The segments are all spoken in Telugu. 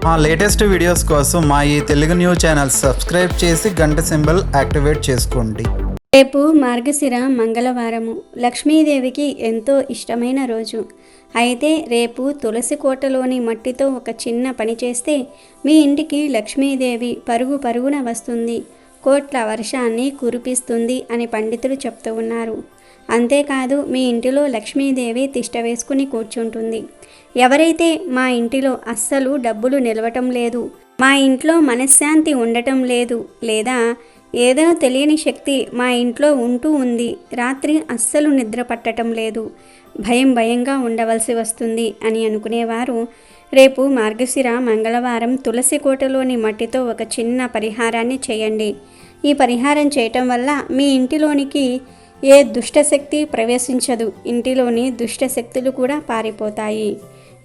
మా లేటెస్ట్ వీడియోస్ కోసం మా ఈ తెలుగు న్యూస్ ఛానల్ సబ్స్క్రైబ్ చేసి గంట సింబల్ యాక్టివేట్ చేసుకోండి. రేపు మార్గశిర మంగళవారము, లక్ష్మీదేవికి ఎంతో ఇష్టమైన రోజు. అయితే రేపు తులసి కోటలోని మట్టితో ఒక చిన్న పని చేస్తే మీ ఇంటికి లక్ష్మీదేవి పరుగు పరుగున వస్తుంది, కోట్ల వర్షాన్ని కురిపిస్తుంది అని పండితులు చెప్తూ ఉన్నారు. అంతేకాదు, మీ ఇంటిలో లక్ష్మీదేవి తిష్ట వేసుకుని కూర్చుంటుంది. ఎవరైతే మా ఇంటిలో అస్సలు డబ్బులు నిలవటం లేదు, మా ఇంట్లో మనశ్శాంతి ఉండటం లేదు, లేదా ఏదో తెలియని శక్తి మా ఇంట్లో ఉంటూ ఉంది, రాత్రి అస్సలు నిద్ర పట్టడం లేదు, భయంగా ఉండవలసి వస్తుంది అని అనుకునేవారు రేపు మార్గశిర మంగళవారం తులసి కోటలోని మట్టితో ఒక చిన్న పరిహారాన్ని చేయండి. ఈ పరిహారం చేయటం వల్ల మీ ఇంటిలోనికి ఏ దుష్టశక్తి ప్రవేశించదు, ఇంటిలోని దుష్టశక్తులు కూడా పారిపోతాయి.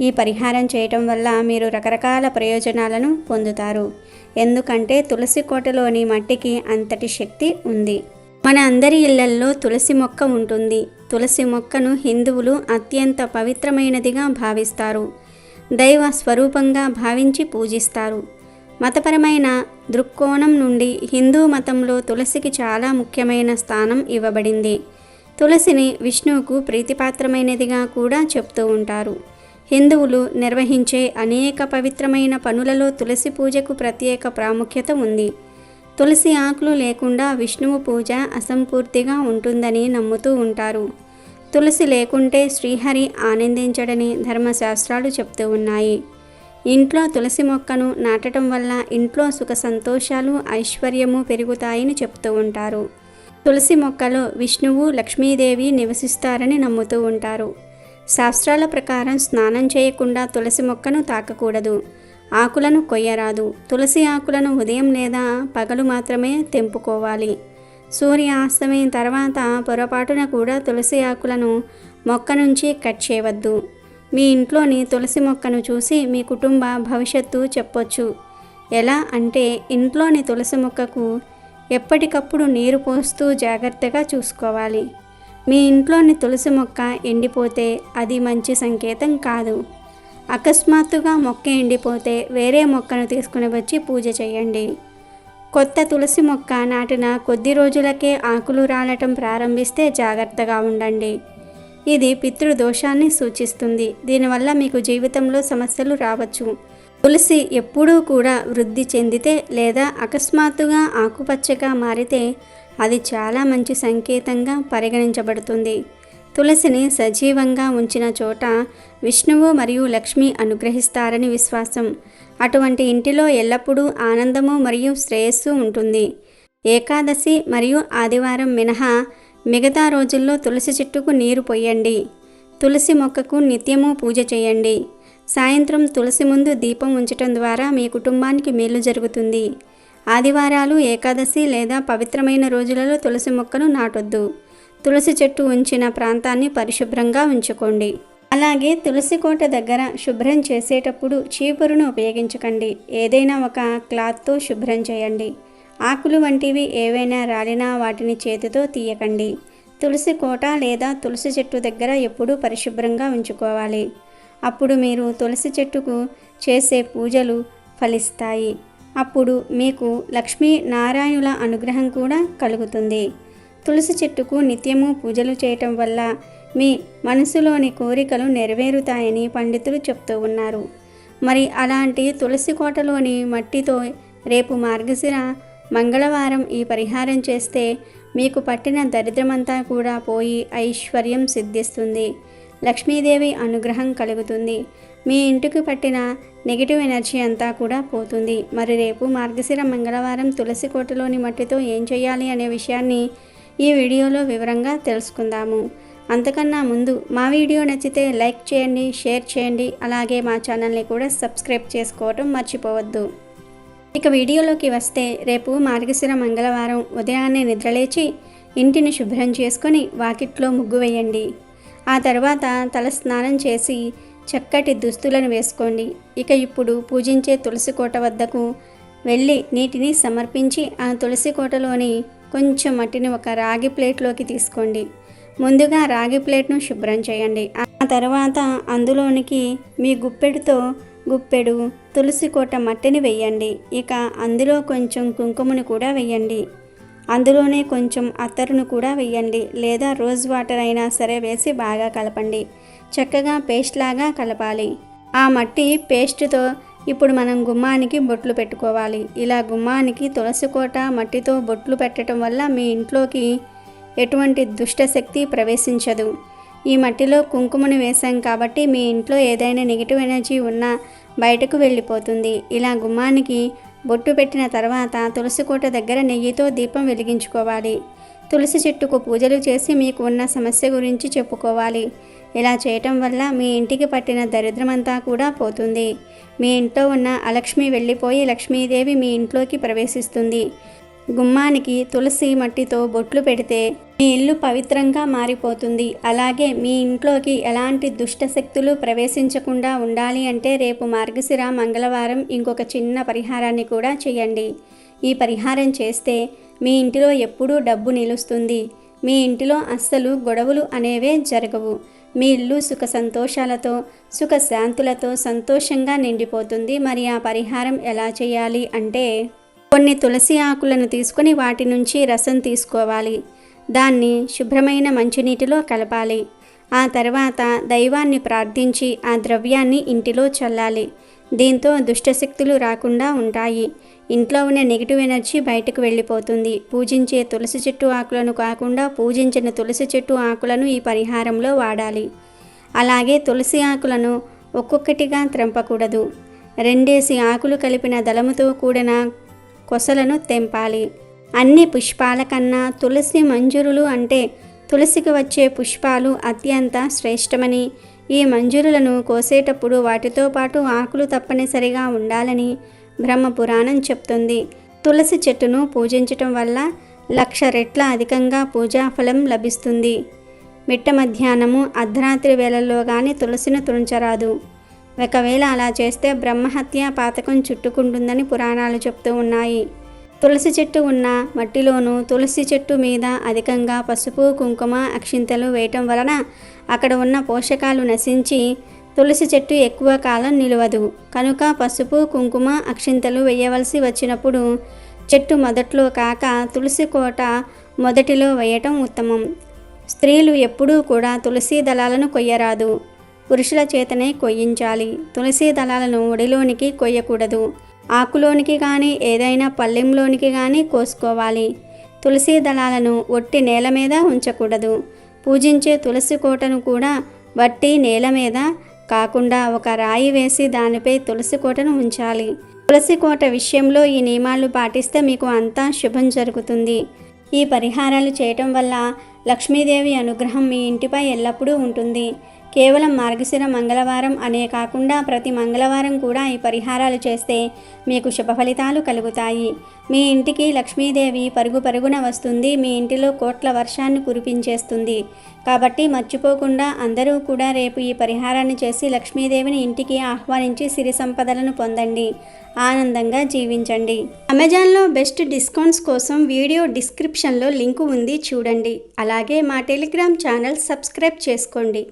ఈ పరిహారం చేయటం వల్ల మీరు రకరకాల ప్రయోజనాలను పొందుతారు. ఎందుకంటే తులసి కోటలోని మట్టికి అంతటి శక్తి ఉంది. మన అందరి ఇళ్లల్లో తులసి మొక్క ఉంటుంది. తులసి మొక్కను హిందువులు అత్యంత పవిత్రమైనదిగా భావిస్తారు, దైవ స్వరూపంగా భావించి పూజిస్తారు. మతపరమైన దృక్కోణం నుండి హిందూ మతంలో తులసికి చాలా ముఖ్యమైన స్థానం ఇవ్వబడింది. తులసిని విష్ణువుకు ప్రీతిపాత్రమైనదిగా కూడా చెప్తూ ఉంటారు. హిందువులు నిర్వహించే అనేక పవిత్రమైన పనులలో తులసి పూజకు ప్రత్యేక ప్రాముఖ్యత ఉంది. తులసి ఆకులు లేకుండా విష్ణువు పూజ అసంపూర్తిగా ఉంటుందని నమ్ముతూ ఉంటారు. తులసి లేకుంటే శ్రీహరి ఆనందించడని ధర్మశాస్త్రాలు చెప్తూ ఉన్నాయి. ఇంట్లో తులసి మొక్కను నాటడం వల్ల ఇంట్లో సుఖ సంతోషాలు, ఐశ్వర్యము పెరుగుతాయని చెప్తూ ఉంటారు. తులసి మొక్కలో విష్ణువు, లక్ష్మీదేవి నివసిస్తారని నమ్ముతూ ఉంటారు. శాస్త్రాల ప్రకారం స్నానం చేయకుండా తులసి మొక్కను తాకకూడదు, ఆకులను కొయ్యరాదు. తులసి ఆకులను ఉదయం లేదా పగలు మాత్రమే తెంపుకోవాలి. సూర్యాస్తమయం తర్వాత పొరపాటున కూడా తులసి ఆకులను మొక్క నుంచి కట్ చేయవద్దు. మీ ఇంట్లోని తులసి మొక్కను చూసి మీ కుటుంబ భవిష్యత్తు చెప్పొచ్చు. ఎలా అంటే, ఇంట్లోని తులసి మొక్కకు ఎప్పటికప్పుడు నీరు పోస్తూ జాగ్రత్తగా చూసుకోవాలి. మీ ఇంట్లోని తులసి మొక్క ఎండిపోతే అది మంచి సంకేతం కాదు. అకస్మాత్తుగా మొక్క ఎండిపోతే వేరే మొక్కను తీసుకుని వచ్చి పూజ చేయండి. కొత్త తులసి మొక్క నాటిన కొద్ది రోజులకే ఆకులు రాలటం ప్రారంభిస్తే జాగ్రత్తగా ఉండండి. ఇది పితృదోషాన్ని సూచిస్తుంది. దీనివల్ల మీకు జీవితంలో సమస్యలు రావచ్చు. తులసి ఎప్పుడూ కూడా వృద్ధి చెందితే లేదా అకస్మాత్తుగా ఆకుపచ్చగా మారితే అది చాలా మంచి సంకేతంగా పరిగణించబడుతుంది. తులసిని సజీవంగా ఉంచిన చోట విష్ణువు మరియు లక్ష్మి అనుగ్రహిస్తారని విశ్వాసం. అటువంటి ఇంటిలో ఎల్లప్పుడూ ఆనందము మరియు శ్రేయస్సు ఉంటుంది. ఏకాదశి మరియు ఆదివారం మినహా మిగతా రోజుల్లో తులసి చెట్టుకు నీరు పొయ్యండి. తులసి మొక్కకు నిత్యము పూజ చేయండి. సాయంత్రం తులసి ముందు దీపం ఉంచటం ద్వారా మీ కుటుంబానికి మేలు జరుగుతుంది. ఆదివారాలు, ఏకాదశి లేదా పవిత్రమైన రోజులలో తులసి మొక్కను నాటొద్దు. తులసి చెట్టు ఉంచిన ప్రాంతాన్ని పరిశుభ్రంగా ఉంచుకోండి. అలాగే తులసి కోట దగ్గర శుభ్రం చేసేటప్పుడు చీపురును ఉపయోగించకండి. ఏదైనా ఒక క్లాత్తో శుభ్రం చేయండి. ఆకులు వంటివి ఏవైనా రాలినా వాటిని చేతితో తీయకండి. తులసి కోట లేదా తులసి చెట్టు దగ్గర ఎప్పుడూ పరిశుభ్రంగా ఉంచుకోవాలి. అప్పుడు మీరు తులసి చెట్టుకు చేసే పూజలు ఫలిస్తాయి. అప్పుడు మీకు లక్ష్మీ నారాయణుల అనుగ్రహం కూడా కలుగుతుంది. తులసి చెట్టుకు నిత్యము పూజలు చేయటం వల్ల మీ మనసులోని కోరికలు నెరవేరుతాయని పండితులు చెప్తూ ఉన్నారు. మరి అలాంటి తులసి కోటలోని మట్టితో రేపు మార్గశిర మంగళవారం ఈ పరిహారం చేస్తే మీకు పట్టిన దరిద్రమంతా కూడా పోయి ఐశ్వర్యం సిద్ధిస్తుంది. లక్ష్మీదేవి అనుగ్రహం కలుగుతుంది. మీ ఇంటికి పట్టిన నెగిటివ్ ఎనర్జీ అంతా కూడా పోతుంది. మరి రేపు మార్గశిర మంగళవారం తులసి కోటలోని మట్టితో ఏం చేయాలి అనే విషయాన్ని ఈ వీడియోలో వివరంగా తెలుసుకుందాము. అంతకన్నా ముందు మా వీడియో నచ్చితే లైక్ చేయండి, షేర్ చేయండి, అలాగే మా ఛానల్ని కూడా సబ్స్క్రైబ్ చేసుకోవడం మర్చిపోవద్దు. ఇక వీడియోలోకి వస్తే, రేపు మార్గశిర మంగళవారం ఉదయాన్నే నిద్రలేచి ఇంటిని శుభ్రం చేసుకొని వాకిట్లో ముగ్గు వేయండి. ఆ తర్వాత తల స్నానం చేసి చక్కటి దుస్తులను వేసుకోండి. ఇక ఇప్పుడు పూజించే తులసి కోట వద్దకు వెళ్ళి నీటిని సమర్పించి ఆ తులసి కోటలోని కొంచెం మట్టిని ఒక రాగి ప్లేట్లోకి తీసుకోండి. ముందుగా రాగి ప్లేట్ను శుభ్రం చేయండి. ఆ తర్వాత అందులోనికి మీ గుప్పెడుతో గుప్పెడు తులసి కోట మట్టిని వేయండి. ఇక అందులో కొంచెం కుంకుమను కూడా వేయండి. అందులోనే కొంచెం అత్తరును కూడా వేయండి, లేదా రోజ్ వాటర్ అయినా సరే వేసి బాగా కలపండి. చక్కగా పేస్ట్ లాగా కలపాలి. ఆ మట్టి పేస్ట్తో ఇప్పుడు మనం గుమ్మానికి బొట్లు పెట్టుకోవాలి. ఇలా గుమ్మానికి తులసి కోట మట్టితో బొట్లు పెట్టడం వల్ల మీ ఇంట్లోకి ఎటువంటి దుష్టశక్తి ప్రవేశించదు. ఈ మట్టిలో కుంకుమను వేసాం కాబట్టి మీ ఇంట్లో ఏదైనా నెగిటివ్ ఎనర్జీ ఉన్నా బయటకు వెళ్ళిపోతుంది. ఇలా గుమ్మానికి బొట్టు పెట్టిన తర్వాత తులసి కోట దగ్గర నెయ్యితో దీపం వెలిగించుకోవాలి. తులసి చెట్టుకు పూజలు చేసి మీకు ఉన్న సమస్య గురించి చెప్పుకోవాలి. ఇలా చేయటం వల్ల మీ ఇంటికి పట్టిన దరిద్రమంతా కూడా పోతుంది. మీ ఇంట్లో ఉన్న అలక్ష్మి వెళ్ళిపోయి లక్ష్మీదేవి మీ ఇంట్లోకి ప్రవేశిస్తుంది. గుమ్మానికి తులసి మట్టితో బొట్లు పెడితే మీ ఇల్లు పవిత్రంగా మారిపోతుంది. అలాగే మీ ఇంట్లోకి ఎలాంటి దుష్టశక్తులు ప్రవేశించకుండా ఉండాలి అంటే రేపు మార్గశిర మంగళవారం ఇంకొక చిన్న పరిహారాన్ని కూడా చేయండి. ఈ పరిహారం చేస్తే మీ ఇంటిలో ఎప్పుడూ డబ్బు నిలుస్తుంది. మీ ఇంటిలో అస్సలు గొడవలు అనేవే జరగవు. మీ ఇల్లు సుఖ సంతోషాలతో సుఖశాంతులతో సంతోషంగా నిండిపోతుంది. మరి ఆ పరిహారం ఎలా చేయాలి అంటే కొన్ని తులసి ఆకులను తీసుకొని వాటి నుంచి రసం తీసుకోవాలి. దాన్ని శుభ్రమైన మంచినీటిలో కలపాలి. ఆ తర్వాత దైవాన్ని ప్రార్థించి ఆ ద్రవ్యాన్ని ఇంటిలో చల్లాలి. దీంతో దుష్టశక్తులు రాకుండా ఉంటాయి. ఇంట్లో ఉన్న నెగిటివ్ ఎనర్జీ బయటకు వెళ్ళిపోతుంది. పూజించే తులసి చెట్టు ఆకులను కాకుండా పూజించిన తులసి చెట్టు ఆకులను ఈ పరిహారంలో వాడాలి. అలాగే తులసి ఆకులను ఒక్కొక్కటిగా త్రెంపకూడదు. 2 ఆకులు కలిపిన దళముతో కూడిన కొసలను తెంపాలి. అన్ని పుష్పాల కన్నా తులసి మంజురులు అంటే తులసికి వచ్చే పుష్పాలు అత్యంత శ్రేష్టమని, ఈ మంజురులను కోసేటప్పుడు వాటితో పాటు ఆకులు తప్పనిసరిగా ఉండాలని బ్రహ్మ పురాణం చెప్తుంది. తులసి చెట్టును పూజించటం వల్ల 1,00,000 రెట్ల అధికంగా పూజాఫలం లభిస్తుంది. మిట్ట మధ్యాహ్నము అర్ధరాత్రి వేళల్లో కానీ తులసిని తుంచరాదు. ఒకవేళ అలా చేస్తే బ్రహ్మహత్య పాతకం చుట్టుకుంటుందని పురాణాలు చెప్తూ ఉన్నాయి. తులసి చెట్టు ఉన్న మట్టిలోనూ తులసి చెట్టు మీద అధికంగా పసుపు కుంకుమ అక్షింతలు వేయటం వలన అక్కడ ఉన్న పోషకాలు నశించి తులసి చెట్టు ఎక్కువ కాలం నిలవదు. కనుక పసుపు కుంకుమ అక్షింతలు వేయవలసి వచ్చినప్పుడు చెట్టు మొదట్లో కాక తులసి కోట మొదటిలో వేయటం ఉత్తమం. స్త్రీలు ఎప్పుడూ కూడా తులసి దళాలను కొయ్యరాదు. పురుషుల చేతనే కొయ్యించాలి. తులసి దళాలను ఒడిలోనికి కొయ్యకూడదు. ఆకులోనికి కానీ ఏదైనా పళ్ళెంలోనికి కానీ కోసుకోవాలి. తులసి దళాలను ఒట్టి నేల మీద ఉంచకూడదు. పూజించే తులసి కోటను కూడా వట్టి నేల మీద కాకుండా ఒక రాయి వేసి దానిపై తులసి కోటను ఉంచాలి. తులసి కోట విషయంలో ఈ నియమాలు పాటిస్తే మీకు అంతా శుభం జరుగుతుంది. ఈ పరిహారాలు చేయటం వల్ల లక్ష్మీదేవి అనుగ్రహం మీ ఇంటిపై ఎల్లప్పుడూ ఉంటుంది. కేవలం మార్గశిర మంగళవారం అనే కాకుండా ప్రతి మంగళవారం కూడా ఈ పరిహారాలు చేస్తే మీకు శుభ ఫలితాలు కలుగుతాయి. మీ ఇంటికి లక్ష్మీదేవి పరుగు పరుగున వస్తుంది. మీ ఇంటిలో కోట్ల వర్షాన్ని కురిపించేస్తుంది. కాబట్టి మర్చిపోకుండా అందరూ కూడా రేపు ఈ పరిహారాన్ని చేసి లక్ష్మీదేవిని ఇంటికి ఆహ్వానించి సిరి సంపదలను పొందండి. ఆనందంగా జీవించండి. అమెజాన్లో బెస్ట్ డిస్కౌంట్స్ కోసం వీడియో డిస్క్రిప్షన్లో లింకు ఉంది, చూడండి. అలాగే మా టెలిగ్రామ్ ఛానల్ సబ్స్క్రైబ్ చేసుకోండి.